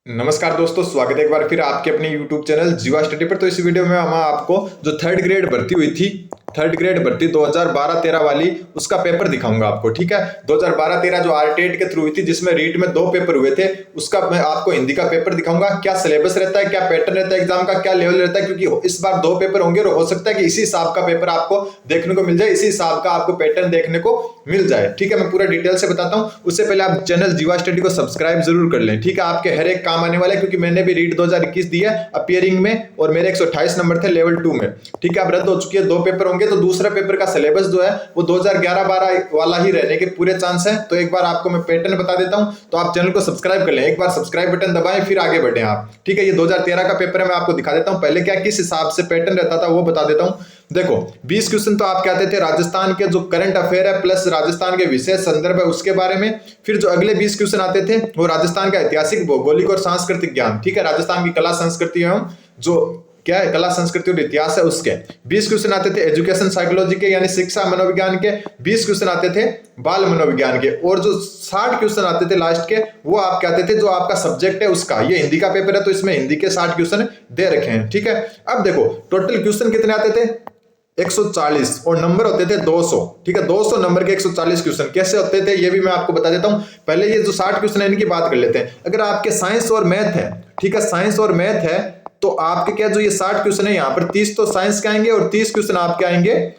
नमस्कार दोस्तों, स्वागत है एक बार फिर आपके अपने YouTube चैनल जीवा स्टडी पर। तो इस वीडियो में हम आपको जो थर्ड ग्रेड भर्ती हुई थी, थर्ड ग्रेड भर्ती 2012-13 वाली, उसका पेपर दिखाऊंगा आपको। ठीक है, 2012-13 जो आरटीएट के थ्रू हुई थी, जिसमें रीट में 2 पेपर हुए थे, उसका मैं आपको हिंदी का पेपर दिखाऊंगा। क्या सिलेबस रहता है, क्या पैटर्न रहता है एग्जाम का, क्या लेवल रहता है, क्योंकि इस बार 2 पेपर होंगे और हो सकता है कि इसी हिसाब का पेपर आपको देखने को मिल जाए, इसी हिसाब का आपको पैटर्न देखने को मिल जाए। ठीक है, मैं पूरा डिटेल से बताता हूं। उससे पहले आप चैनल जीवा स्टडी को सब्सक्राइब जरूर कर लें। ठीक है, आपके हर एक काम आने वाला है, क्योंकि मैंने भी रीट 2021 दिया अपियरिंग में और मेरे 128 नंबर थे लेवल 2 में। ठीक है, अब रद्द हो चुकी है, 2 पेपर होंगे, तो दूसरा पेपर का सिलेबस जो है वो 2011-12 वाला ही रहने के पूरे चांस है। तो एक बार आपको मैं पैटर्न बता देता हूं, तो आप चैनल को सब्सक्राइब कर लें। एक बार सब्सक्राइब बटन दबाएं, फिर आगे बढ़ें आप। ठीक है, ये 2013 का पेपर है, मैं आपको दिखा देता हूं पहले क्या किस हिसाब से पैटर्न रहता था वो बता देता हूं। देखो, 20 क्वेश्चन तो आप कहते थे राजस्थान के जो करंट अफेयर है प्लस राजस्थान के विशेष संदर्भ है उसके बारे में। फिर जो अगले 20 क्वेश्चन आते थे वो राजस्थान का ऐतिहासिक, भौगोलिक और सांस्कृतिक ज्ञान। ठीक है, राजस्थान की कला संस्कृति एवं जो क्या है कला संस्कृति और इतिहास है उसके 20 क्वेश्चन आते थे। एजुकेशन साइकोलॉजी के यानी शिक्षा मनोविज्ञान के 20 क्वेश्चन आते थे, बाल मनोविज्ञान के। और जो 60 क्वेश्चन आते थे लास्ट के, वो आप कहते थे जो आपका सब्जेक्ट है उसका। ये हिंदी का पेपर है तो इसमें हिंदी के 60 क्वेश्चन दे रखे हैं। ठीक है, अब देखो टोटल क्वेश्चन कितने आते थे, 140, और नंबर होते थे 200। ठीक है, 200 नंबर के 140 क्वेश्चन कैसे होते थे ये भी मैं आपको बता देता हूं। पहले ये जो 60 क्वेश्चन है इनकी बात कर लेते हैं। अगर आपके साइंस और मैथ है, ठीक है, साइंस और मैथ है, तो आपके क्या जो ये 60 क्वेश्चन है, यहां पर 30 तो साइंस के आएंगे और 30 क्वेश्चन आपके आएंगे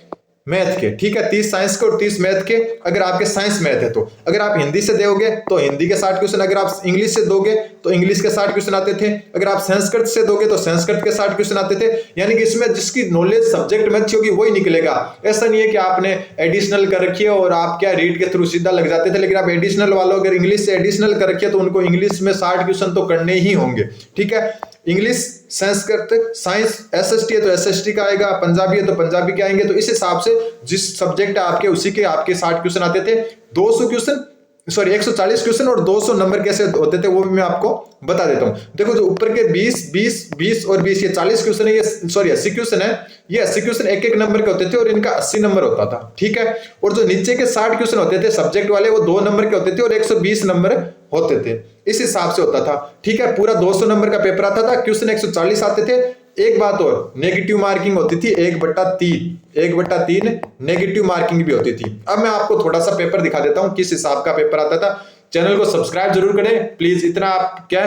मैथ के। ठीक है, 30 साइंस के और 30 मैथ के। अगर आपके साइंस मैथ है तो अगर आप हिंदी से दोगे तो हिंदी के 60 क्वेश्चन, अगर आप इंग्लिश से दोगे तो इंग्लिश के 60 क्वेश्चन आते थे, अगर आप संस्कृत से दोगे तो संस्कृत के 60 क्वेश्चन आते थे। यानी कि इसमें जिसकी नॉलेज सब्जेक्ट में अच्छी होगी वही निकलेगा। ऐसा नहीं है कि आपने एडिशनल कर रखी है और आप क्या रीड के थ्रू सीधा लग जाते थे, लेकिन आप एडिशनल वालों अगर इंग्लिश से एडिशनल कर रखी है तो उनको इंग्लिश में 60 क्वेश्चन तो करने ही होंगे। ठीक है, इंग्लिश, संस्कृत, साइंस, एसएसटी है तो एसएसटी का आएगा, पंजाबी है तो पंजाबी के आएंगे। तो इस हिसाब से जिस सब्जेक्ट है आपके उसी के आपके 60 क्वेश्चन आते थे। 200 क्वेश्चन, सॉरी 140 क्वेश्चन और 200 नंबर कैसे होते थे वो भी मैं आपको बता देता हूं। देखो जो ऊपर के 20 20 20 और 20 ये 40 क्वेश्चन है, ये सॉरी 80 क्वेश्चन है, ये 80 क्वेश्चन एक एक नंबर के होते थे और इनका 80 नंबर होता था। ठीक है, और जो नीचे के 60 क्वेश्चन होते थे सब्जेक्ट वाले, वो 2 नंबर के होते थे और 120 नंबर होते थे। इस हिसाब से होता था। ठीक है, पूरा 200 नंबर का पेपर आता था, क्वेश्चन 140 आते थे। एक बात और, नेगेटिव मार्किंग होती थी 1/3 नेगेटिव मार्किंग भी होती थी। अब मैं आपको थोड़ा सा पेपर दिखा देता हूं किस हिसाब का पेपर आता था। चैनल को सब्सक्राइब जरूर करें प्लीज, इतना आप क्या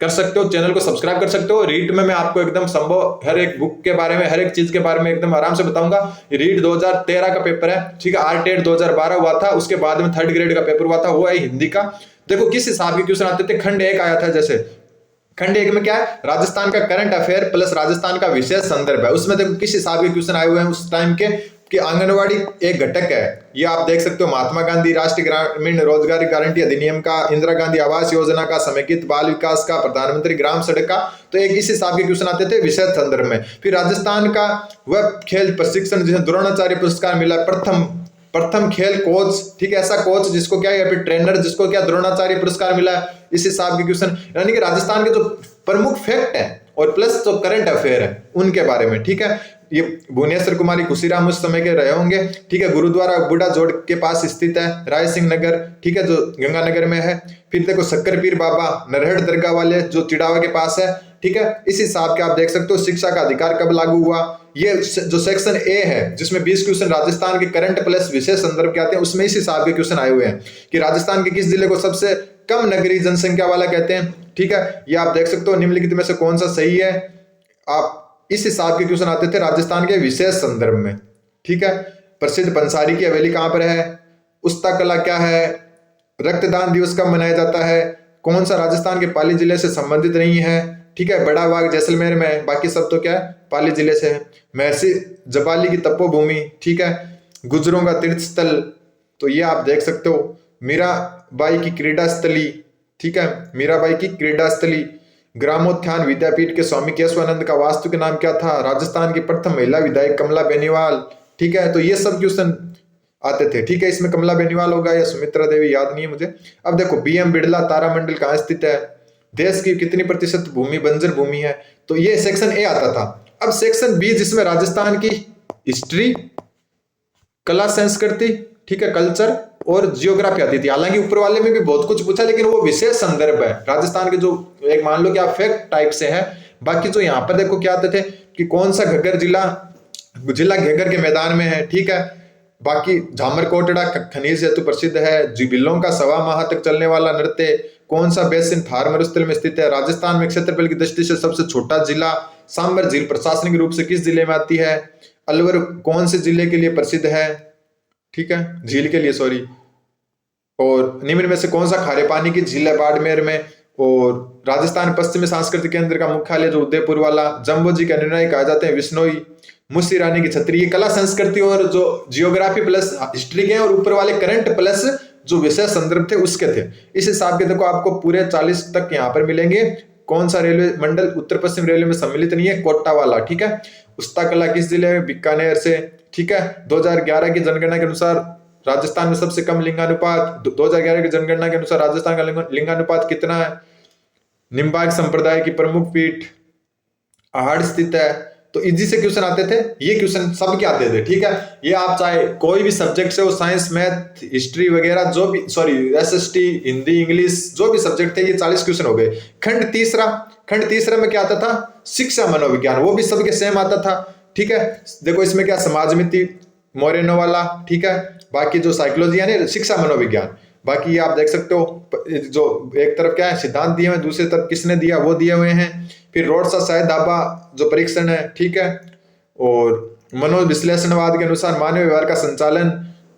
कर सकते हो, चैनल को सब्सक्राइब कर सकते हो। रीट में मैं आपको एकदम संभव हर एक बुक के बारे में, हर एक चीज के बारे में एकदम आराम से बताऊंगा। रीट 2013 का पेपर है। ठीक है, आरटीएट 2012 हुआ था, उसके बाद में थर्ड ग्रेड का पेपर हुआ था, वो है हिंदी का। देखो किस हिसाब के क्वेश्चन आते थे। खंड 1 आया था, जैसे खंड 1 में क्या है, राजस्थान का करंट अफेयर प्लस राजस्थान का विशेष संदर्भ है। उसमें देखो किस हिसाब के क्वेश्चन आए हुए हैं उस टाइम के कि आंगनवाड़ी एक घटक है, ये आप देख सकते हो। महात्मा गांधी राष्ट्रीय ग्रामीण रोजगार गारंटी अधिनियम का, इंदिरा गांधी आवास योजना का, समेकित बाल विकास का, प्रधानमंत्री ग्राम सड़क का। तो एक इस हिसाब के क्वेश्चन आते थे विशेष संदर्भ में। फिर राजस्थान का वह खेल प्रशिक्षण जिसे द्रोणाचार्य पुरस्कार मिला, प्रथम खेल कोच। ठीक है, ऐसा कोच जिसको क्या है, फिर ट्रेनर जिसको क्या द्रोणाचार्य पुरस्कार मिला, इस हिसाब के क्वेश्चन। यानी कि राजस्थान के जो प्रमुख फैक्ट है और प्लस जो करंट अफेयर है उनके बारे में। ठीक है, ये भुवनेश्वर कुमारी खुशीराम उस समय के रहे होंगे। ठीक है, गुरुद्वारा बूढ़ा जोड़ के पास स्थित है, राय सिंह नगर। ठीक है, जो गंगानगर में है। फिर देखो शक्कर पीर बाबा नरहड़ दरगाह वाले जो चिड़ावा के पास है। ठीक है, इस हिसाब के आप देख सकते हो। शिक्षा का अधिकार कब लागू हुआ, ये जो सेक्शन ए है जिसमें 20 क्वेश्चन राजस्थान के करंट प्लस विशेष संदर्भ के आते हैं, उसमें इस हिसाब के क्वेश्चन आए हुए हैं कि राजस्थान के किस जिले को सबसे कम नगरीय जनसंख्या वाला कहते हैं। ठीक है, ये आप देख सकते हो निम्नलिखित में से कौन सा सही है। आप इस हिसाब के क्वेश्चन आते थे राजस्थान के विशेष संदर्भ में। ठीक है, प्रसिद्ध पंसारी की हवेली कहां पर है, उस्ता कला क्या है, रक्तदान दिवस कब मनाया जाता है, कौन सा राजस्थान के पाली जिले से संबंधित नहीं है। ठीक है, बड़ा बाग जैसलमेर में है, बाकी सब तो क्या है पाली जिले से है। महर्षि जबाली की तपोभूमि। ठीक है, गुजरों का तीर्थ स्थल, तो ये आप देख सकते हो। मीराबाई की क्रीड़ा स्थली। ठीक है, मीराबाई की क्रीड़ा स्थली। ग्रामोत्थान विद्यापीठ के स्वामी केशवानंद का वास्तु के नाम क्या था, राजस्थान की प्रथम महिला विधायक कमला बेनीवाल। ठीक है, तो ये सब क्वेश्चन आते थे। ठीक है, इसमें कमला बेनीवाल होगा या सुमित्रा देवी, याद नहीं है मुझे। अब देखो बीएम बिड़ला तारामंडल कहाँ स्थित है, देश की कितनी प्रतिशत भूमि बंजर भूमि है, तो ये सेक्शन ए आता था। अब सेक्शन बी जिसमें राजस्थान की हिस्ट्री, कला संस्कृति, ठीक है, कल्चर और जियोग्राफी आती थी। हालांकि ऊपर वाले में भी बहुत कुछ पूछा, लेकिन वो विशेष संदर्भ है राजस्थान के, जो एक मान लो कि आप फैक्ट टाइप से है। बाकी जो यहाँ पर देखो क्या आते थे कि कौन सा घग्गर जिला घग्गर के मैदान में है, ठीक है। बाकी झामर कोटड़ा खनिज हेतु प्रसिद्ध है। जिबिलों का 1.25 माह तक चलने वाला नृत्य। कौन सा बेसिन थार मरुस्थल में स्थित है? राजस्थान में क्षेत्रफल की दृष्टि से सबसे छोटा जिला। सांबर झील प्रशासनिक रूप से किस जिले में आती है? अलवर कौन से जिले के लिए प्रसिद्ध है? ठीक है, झील के लिए, सॉरी। और निम्न में से कौन सा खारे पानी की झील है? बाड़मेर में। और राजस्थान पश्चिमी सांस्कृतिक केंद्र का मुख्यालय जो उदयपुर वाला। जम्बो जी का निर्णय कहा जाते हैं विश्नोई। मुसी रानी की छतरी। ये कला संस्कृति और जो जियोग्राफी प्लस हिस्ट्री के और ऊपर वाले करंट प्लस जो विषय संदर्भ थे उसके थे। इस हिसाब के देखो आपको पूरे 40 तक यहाँ पर मिलेंगे। कौन सा रेलवे मंडल उत्तर पश्चिम रेलवे में सम्मिलित नहीं है? कोटा वाला, ठीक है। उस्ता कला किस जिले में? बीकानेर से, ठीक है। 2011 की जनगणना के अनुसार राजस्थान में सबसे कम लिंगानुपात। 2011 की जनगणना के अनुसार राजस्थान का लिंगानुपात कितना है? निम्बार्क संप्रदाय की प्रमुख पीठ आहड़ स्थित है। तो इजी से क्वेश्चन आते थे, ये क्वेश्चन सबके आते थे, ठीक है। ये आप चाहे कोई भी सब्जेक्ट से हो, साइंस, मैथ, हिस्ट्री वगैरह जो भी, सॉरी एसएसटी, हिंदी, इंग्लिश, जो भी सब्जेक्ट थे, ये 40 क्वेश्चन हो गए। खंड तीसरा में क्या आता था? शिक्षा मनोविज्ञान, वो भी सबके सेम आता था, ठीक है। देखो इसमें क्या, समाजमिति मोरेनो वाला, ठीक है। बाकी जो साइकोलॉजी यानी शिक्षा मनोविज्ञान, बाकी ये आप देख सकते हो, जो एक तरफ क्या है सिद्धांत दिए हुए, दूसरी तरफ किसने दिया वो दिए हुए हैं। फिर रोडसा शायद दाबा जो परीक्षण है, ठीक है। और मनोविश्लेषणवाद के अनुसार मानव व्यवहार का संचालन,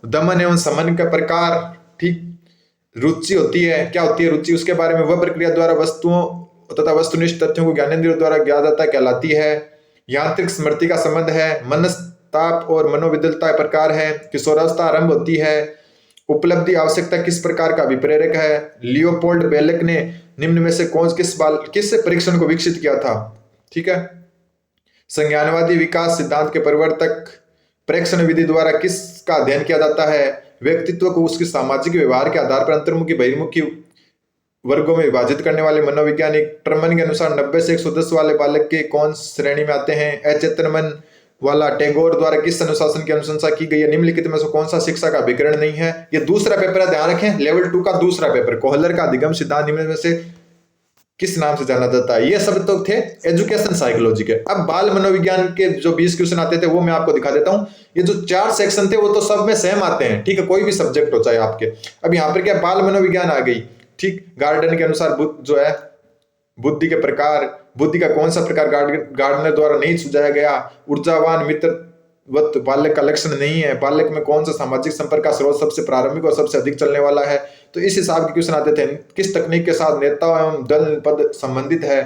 दमन एवं समन का प्रकार, ठीक। रुचि होती है, क्या होती है रुचि? उसके बारे में वह प्रक्रिया द्वारा वस्तुओं तथा वस्तुनिष्ठ तथ्यों को ज्ञानेंद्रियों द्वारा ज्ञात जाता कहलाती है। यांत्रिक स्मृति का संबंध है। मनस्ताप और मनोविदलता प्रकार है। किशोरावस्था आरंभ होती है। उपलब्धि आवश्यकता किस प्रकार का अभिप्रेरक है? लियोपोल्ड बेलेक ने निम्न में से किस परीक्षण को विकसित किया था? ठीक है। संज्ञानवादी विकास सिद्धांत के प्रवर्तक। प्रेक्षण विधि द्वारा किसका अध्ययन किया जाता है? व्यक्तित्व को उसके सामाजिक व्यवहार के आधार पर अंतर्मुखी बहिर्मुखी वर्गों में विभाजित करने वाले मनोवैज्ञानिक। टर्मन के अनुसार 90 से 110 वाले बालक के कौन श्रेणी में आते हैं? अचेतनमन वाला। टैगोर द्वारा किस अनुशासन की अनुशंसा की गई है? निम्नलिखित में से कौन सा शिक्षा का विकरण नहीं है? ये दूसरा पेपर है, ध्यान रखें, लेवल 2 का दूसरा पेपर। कोहलर का अधिगम सिद्धांत निम्न में से किस नाम से जाना जाता है? ये सब तो थे एजुकेशन साइकोलॉजी के। अब बाल मनोविज्ञान के जो 20 क्वेश्चन आते थे वो मैं आपको दिखा देता हूं। ये जो 4 सेक्शन थे वो तो सब में सेम आते हैं, ठीक है, कोई भी सब्जेक्ट हो चाहे आपके। अब यहाँ पर क्या बाल मनोविज्ञान आ गई, ठीक। गार्डन के अनुसार जो है बुद्धि के प्रकार, बुद्धि का कौन सा प्रकार गार्डनर द्वारा नहीं सुझाया गया? ऊर्जावान मित्रवत बालक का लक्षण नहीं है। बालक में कौन सा सामाजिक संपर्क का स्रोत सबसे प्रारंभिक और सबसे अधिक चलने वाला है? तो इस हिसाब के क्वेश्चन आते थे। किस तकनीक के साथ नेता एवं दल पद संबंधित है?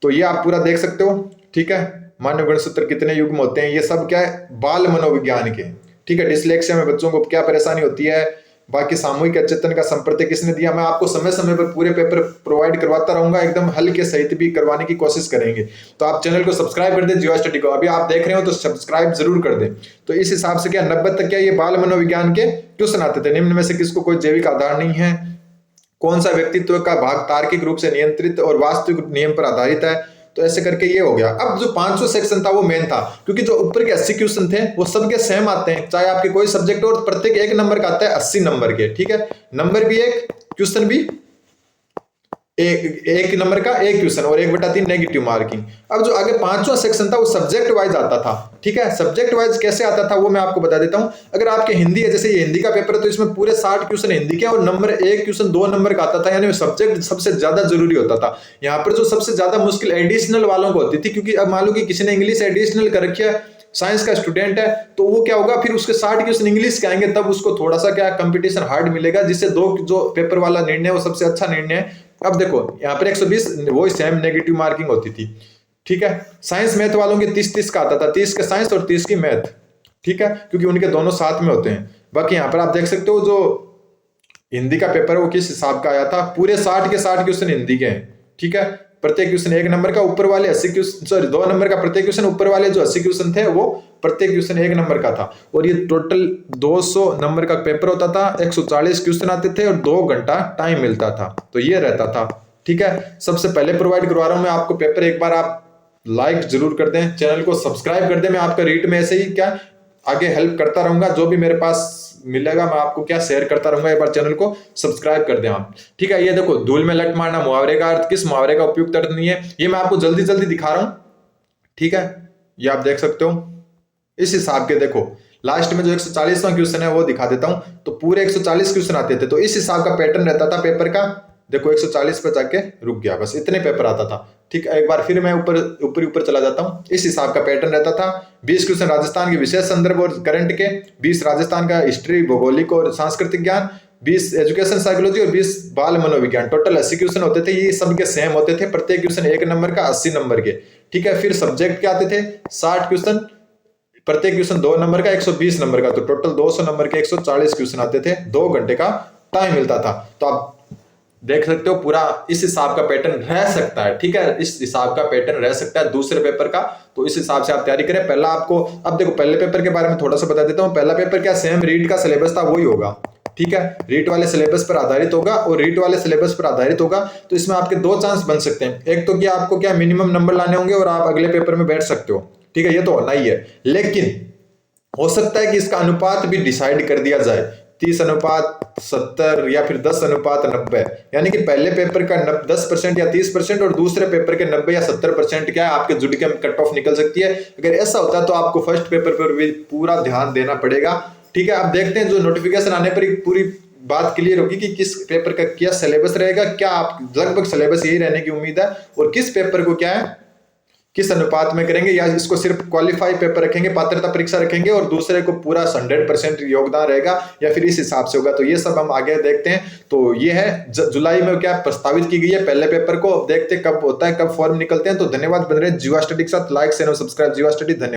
तो ये आप पूरा देख सकते हो, ठीक है। मानव गुणसूत्र कितने युग्म होते हैं? ये सब क्या है, बाल मनोविज्ञान के, ठीक है। डिस्लेक्सिया में बच्चों को क्या परेशानी होती है? बाकी सामूहिक अचेतन का संप्रत्य किसने दिया? मैं आपको समय समय पर पूरे पेपर प्रोवाइड करवाता रहूंगा, एकदम हल के सहित भी करवाने की कोशिश करेंगे। तो आप चैनल को सब्सक्राइब कर दें, जीवा स्टडी को अभी आप देख रहे हो तो सब्सक्राइब जरूर कर दें। तो इस हिसाब से क्या 90 तक क्या ये बाल मनोविज्ञान के क्वेश्चन आते थे। निम्न में से किसको कोई जैविक आधार नहीं है? कौन सा व्यक्तित्व का भाग तार्किक रूप से नियंत्रित और वास्तविक नियम पर आधारित है? तो ऐसे करके ये हो गया। अब जो 5वां सेक्शन था वो मेन था, क्योंकि जो ऊपर के 80 क्वेश्चन थे वो सबके सेम आते हैं, चाहे आपके कोई सब्जेक्ट हो, प्रत्येक 1 नंबर का आता है, 80 नंबर के, ठीक है। नंबर भी 1, क्वेश्चन भी एक नंबर का 1 क्वेश्चन और 1/3 नेगेटिव मार्किंग। अब जो आगे 5वां सेक्शन था वो सब्जेक्ट वाइज आता था, ठीक है। सब्जेक्ट वाइज कैसे आता था वो मैं आपको बता देता हूं। अगर आपके हिंदी है, जैसे ये हिंदी का पेपर है, तो इसमें पूरे 60 क्वेश्चन हिंदी के और नंबर 1 क्वेश्चन 2 नंबर का आता था, यानी सब्जेक्ट सबसे ज्यादा जरूरी होता था। यहाँ पर जो सबसे ज्यादा मुश्किल एडिशनल वालों को होती थी, क्योंकि अब मान लो कि किसी ने इंग्लिश एडिशनल कर रखी है, साइंस का स्टूडेंट है, तो वो क्या होगा, फिर उसके 60 क्वेश्चन इंग्लिश के आएंगे, तब उसको थोड़ा सा क्या कंपटीशन हार्ड मिलेगा, जिससे 2 जो पेपर वाला निर्णय वो सबसे अच्छा निर्णय है। अब देखो यहाँ पर 120 वो सेम नेगेटिव मार्किंग होती थी, ठीक है। साइंस मैथ वालों के 30 का आता था, 30 के साइंस और 30 की मैथ, ठीक है, क्योंकि उनके दोनों साथ में होते हैं। बाकी यहाँ पर आप देख सकते हो जो हिंदी का पेपर है वो किस हिसाब का आया था, पूरे 60 के 60 क्वेश्चन हिंदी के हैं, ठीक है। प्रत्येक क्वेश्चन 1 नंबर का, ऊपर वाले 80 क्वेश्चन, सॉरी 2 नंबर का प्रत्येक क्वेश्चन, ऊपर वाले जो 80 क्वेश्चन थे वो प्रत्येक क्वेश्चन 1 नंबर का था। और ये टोटल 200 नंबर का पेपर होता था, 140 क्वेश्चन आते थे और 2 घंटा टाइम मिलता था। तो ये रहता था, ठीक है। सबसे पहले प्रोवाइड करवा रहा हूं मैं आपको पेपर, एक बार आप लाइक जरूर कर दें, चैनल को सब्सक्राइब कर दें। मैं आपका रीट में ऐसे ही क्या आगे हेल्प करता रहूंगा, जो भी मेरे पास मिलेगा मैं आपको क्या शेयर करता रहूंगा। एक बार चैनल को सब्सक्राइब कर दें आप, ठीक है। ये देखो, धूल में लट मारना मुहावरे का अर्थ, किस मुहावरे का उपयुक्त अर्थ नहीं है, ये मैं आपको जल्दी जल्दी दिखा रहा हूं, ठीक है। ये आप देख सकते हो इस हिसाब के। देखो लास्ट में जो 140वां क्वेश्चन है वो दिखा देता हूं। तो पूरे 140 क्वेश्चन आते थे, तो इस हिसाब का पैटर्न रहता था पेपर का। देखो 140 पे जाके रुक गया, बस इतने पेपर आता था, ठीक है। एक बार फिर मैं ऊपर चला जाता हूं। इस हिसाब का पैटर्न रहता था। 20 क्वेश्चन राजस्थान के विशेष संदर्भ और करंट के, 20 राजस्थान का हिस्ट्री, भौगोलिक और सांस्कृतिक ज्ञान, 20 एजुकेशन साइकोलॉजी और 20 बाल मनोविज्ञान। टोटल 80 क्वेश्चन होते थे। ये सबके सेम होते थे, प्रत्येक क्वेश्चन 1 नंबर का, 80 नंबर के, ठीक है। फिर सब्जेक्ट क्या आते थे, 60 क्वेश्चन, प्रत्येक क्वेश्चन 2 नंबर का, 120 नंबर का, तो टोटल 200 नंबर के 140 क्वेश्चन आते थे। 2 घंटे का टाइम मिलता था। तो आप देख सकते हो पूरा इस हिसाब का पैटर्न रह सकता है, ठीक है। इस हिसाब का पैटर्न रह सकता है दूसरे पेपर का। तो इस हिसाब से आप तैयारी करें। पहला आपको, अब देखो पहले पेपर के बारे में थोड़ा सा बता देता हूं। पहला पेपर क्या सेम रीट का सिलेबस था वही होगा, ठीक है। रीट वाले सिलेबस पर आधारित होगा, और रीट वाले सिलेबस पर आधारित होगा तो इसमें आपके 2 चांस बन सकते हैं। एक तो क्या आपको क्या मिनिमम नंबर लाने होंगे और आप अगले पेपर में बैठ सकते हो, ठीक है। ये तो होना ही है, लेकिन हो सकता है कि इसका अनुपात भी डिसाइड कर दिया जाए, 30:70 या फिर 10:90, यानी कि पहले पेपर का 10% या 30% और दूसरे पेपर के 90 या 70% क्या है आपके जुड़ के कट ऑफ निकल सकती है। अगर ऐसा होता है तो आपको फर्स्ट पेपर पर भी पूरा ध्यान देना पड़ेगा, ठीक है। आप देखते हैं जो नोटिफिकेशन आने पर पूरी बात क्लियर होगी कि किस पेपर का क्या सिलेबस रहेगा। क्या आप लगभग सिलेबस यही रहने की उम्मीद है, और किस पेपर को क्या है किस अनुपात में करेंगे, या इसको सिर्फ क्वालिफाई पेपर रखेंगे, पात्रता परीक्षा रखेंगे, और दूसरे को पूरा 100% योगदान रहेगा, या फिर इस हिसाब से होगा। तो ये सब हम आगे देखते हैं। तो ये है जुलाई में क्या प्रस्तावित की गई है पहले पेपर को। अब देखते हैं कब होता है, कब फॉर्म निकलते हैं। तो धन्यवाद, बन रहे जीवा स्टडी के साथ। लाइक शेयर और सब्सक्राइब जीवा स्टडी। धन्यवाद।